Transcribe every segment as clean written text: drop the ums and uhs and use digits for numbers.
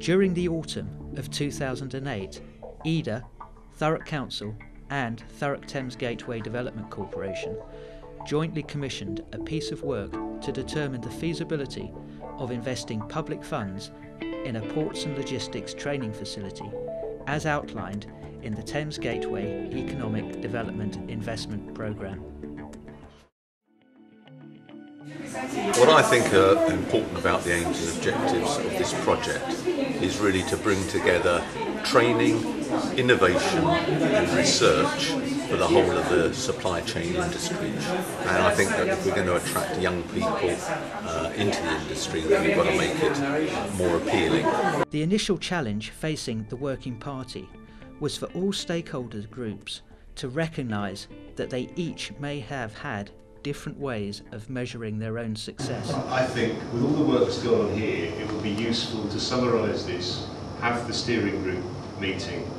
During the autumn of 2008, EEDA, Thurrock Council and Thurrock Thames Gateway Development Corporation jointly commissioned a piece of work to determine the feasibility of investing public funds in a ports and logistics training facility as outlined in the Thames Gateway Economic Development Investment Programme. What I think are important about the aims and objectives of this project is really to bring together training, innovation and research for the whole of the supply chain industry. And I think that if we're going to attract young people into the industry, then we've got to make it more appealing. The initial challenge facing the Working Party was for all stakeholder groups to recognise that they each may have had different ways of measuring their own success. I think with all the work that's gone on here, it would be useful to summarise this, have the steering group meeting,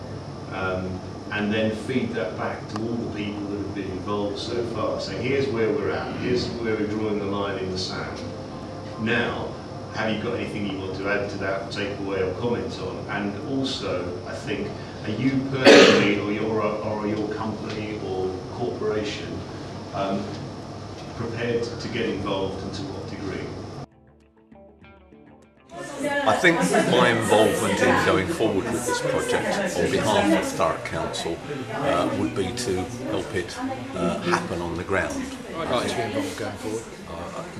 and then feed that back to all the people that have been involved so far. So here's where we're at, here's where we're drawing the line in the sand. Now, have you got anything you want to add to that, take away or comment on? And also, I think, are you personally or your company or corporation prepared to get involved and to what degree? I think my involvement in going forward with this project on behalf of Thurrock Council would be to help it happen on the ground. I'd like to be involved going forward.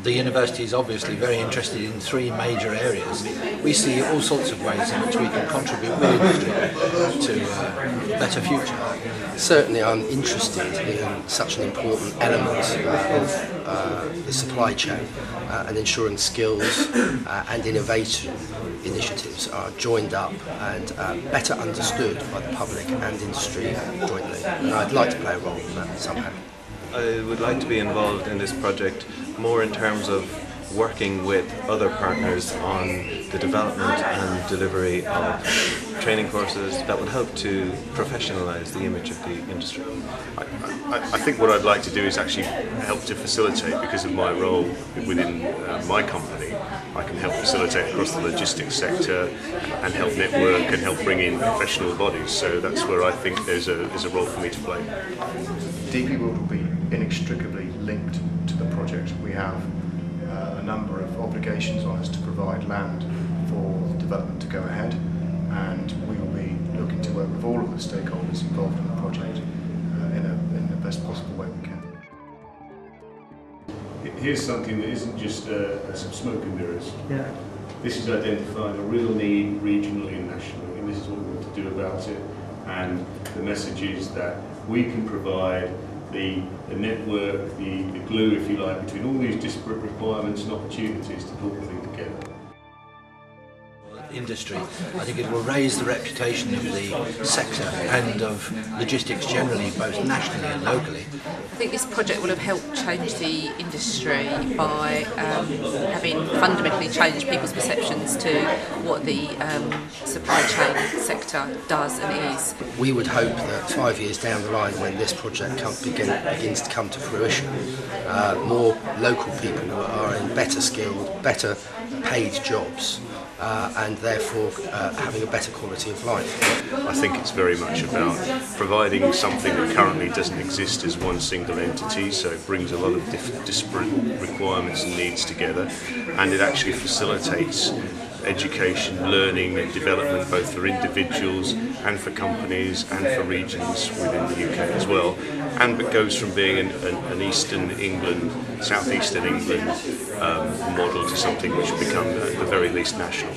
The university is obviously very interested in three major areas. We see all sorts of ways in which we can contribute with industry to a better future. Certainly I'm interested in such an important element of the supply chain and ensuring skills and innovation initiatives are joined up and better understood by the public and industry jointly. And I'd like to play a role in that somehow. I would like to be involved in this project more in terms of working with other partners on the development and delivery of training courses that would help to professionalise the image of the industry. I think what I'd like to do is actually help to facilitate, because of my role within my company. I can help facilitate across the logistics sector and help network and help bring in professional bodies. So that's where I think there's a role for me to play. DP World will be inextricably linked to the project. We have a number of obligations on us to provide land for development to go ahead, and we will be looking to work with all of the stakeholders involved in the project in the best possible way we can. Here's something that isn't just some smoke and mirrors. Yeah. This is identifying a real need regionally and nationally, and this is what we want to do about it. And the message is that we can provide the network, the glue, if you like, between all these disparate requirements and opportunities to pull the thing together. Industry, I think it will raise the reputation of the sector and of logistics generally, both nationally and locally. I think this project will have helped change the industry by having fundamentally changed people's perceptions to what the supply chain sector does and is. We would hope that 5 years down the line, when this project begins to come to fruition, more local people are in better skilled, better paid jobs, and therefore having a better quality of life. I think it's very much about providing something that currently doesn't exist as one single entity, so it brings a lot of disparate requirements and needs together, and it actually facilitates education, learning and development both for individuals and for companies and for regions within the UK as well. And it goes from being an Eastern England, Southeastern England model to something which will become at the very least national.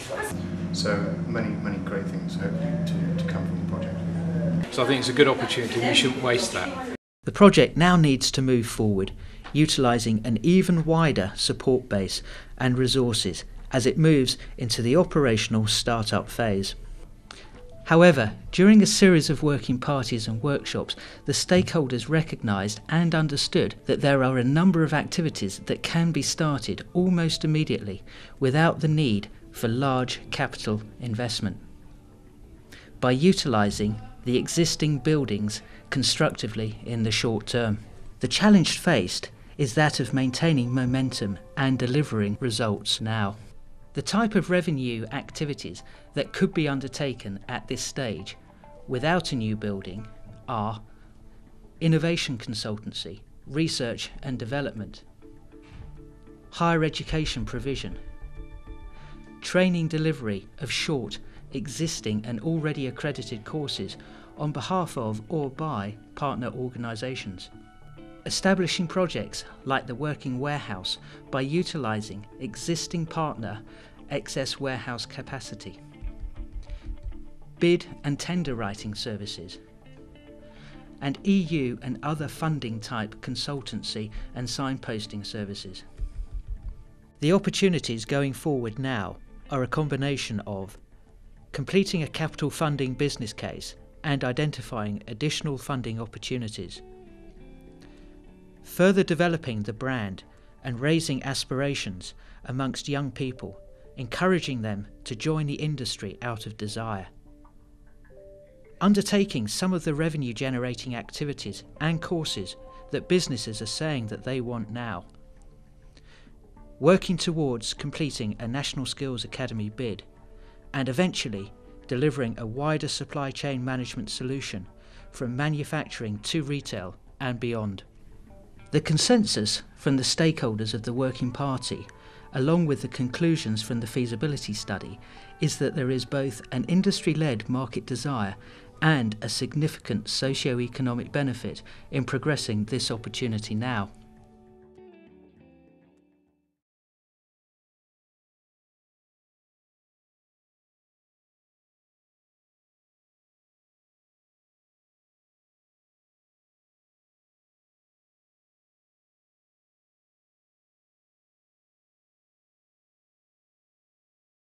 So many great things hopefully to come from the project. So I think it's a good opportunity, we shouldn't waste that. The project now needs to move forward, utilising an even wider support base and resources as it moves into the operational start-up phase. However, during a series of working parties and workshops, the stakeholders recognised and understood that there are a number of activities that can be started almost immediately without the need for large capital investment. By utilising the existing buildings constructively in the short term. The challenge faced is that of maintaining momentum and delivering results now. The type of revenue activities that could be undertaken at this stage without a new building are innovation consultancy, research and development, higher education provision, training delivery of short, existing and already accredited courses on behalf of or by partner organisations, establishing projects like the working warehouse by utilising existing partner excess warehouse capacity, bid and tender writing services, and EU and other funding type consultancy and signposting services. The opportunities going forward now are a combination of completing a capital funding business case and identifying additional funding opportunities, further developing the brand and raising aspirations amongst young people, encouraging them to join the industry out of desire, undertaking some of the revenue generating activities and courses that businesses are saying that they want now, working towards completing a National Skills Academy bid, and eventually delivering a wider supply chain management solution from manufacturing to retail and beyond. The consensus from the stakeholders of the Working Party, along with the conclusions from the feasibility study, is that there is both an industry-led market desire and a significant socio-economic benefit in progressing this opportunity now.